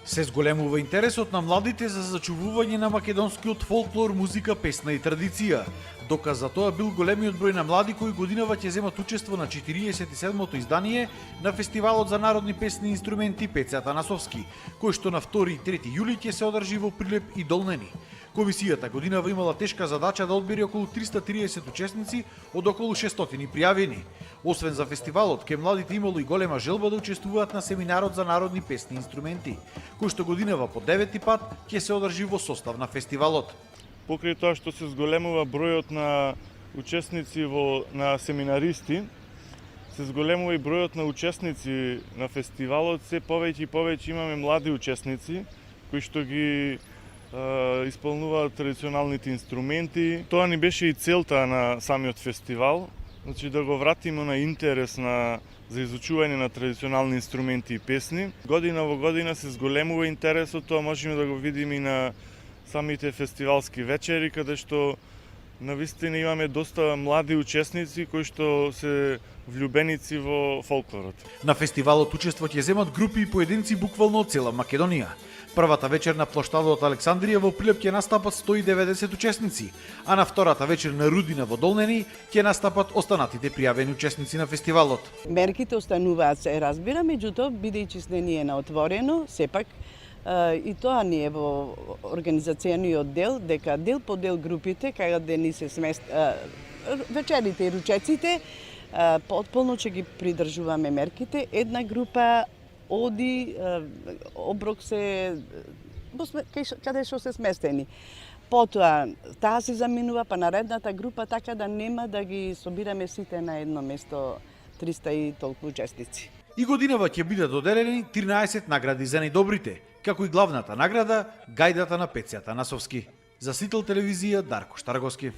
Се зголемува интересот на младите за зачувување на македонскиот фолклор, музика, песна и традиција. Доказ за тоа бил големиот број на млади кои годинава ќе земат учество на 47-то издание на Фестивалот за народни песни и инструменти Пеце Атанасовски, кој што на 2 и 3 јули ќе се одржи во Прилеп и Долнени. Комисијата годинава имала тешка задача да одбери околу 330 учесници од околу 600 пријавени. Освен за фестивалот, ке младите имало и голема желба да учествуваат на семинарот за народни песни и инструменти, кој што годинава по 9 пат ќе се одржи во состав на фестивалот. Покрај тоа што се зголемува бројот на учесници на семинаристи, се зголемува и бројот на учесници на фестивалот, се повеќе и повеќе имаме млади учесници кои што ги исполнуваат традиционалните инструменти. Тоа ни беше и целта на самиот фестивал, значи да го вратиме на интерес за изучување на традиционални инструменти и песни. Година во година се зголемува интересот, тоа можеме да го видиме и на самите фестивалски вечери, каде што навистина имаме доста млади учесници кои што се влюбеници во фолклорот. На фестивалот учество ќе земат групи и поединци буквално од цела Македонија. Првата вечер на плоштадот Александрија во Прилеп ќе настапат 190 учесници, а на втората вечер на Рудина во Долнени ќе настапат останатите пријавени учесници на фестивалот. Мерките остануваат, се разбира, меѓутоа бидејќи сме ние на отворено, сепак и тоа ни е во организацијниот дел, дека дел по дел групите, каде ни се вечерите и ручеците, потполно ќе ги придржуваме мерките. Една група оди, оброк се каде што се сместени. Потоа таа се заминува па наредната група, така да нема да ги собираме сите на едно место 300 и толку учесници. И годинава ќе бидат доделени 13 награди за најдобрите, како и главната награда Гајдата на Пеце Атанасовски. За Сител телевизија Дарко Штарговски.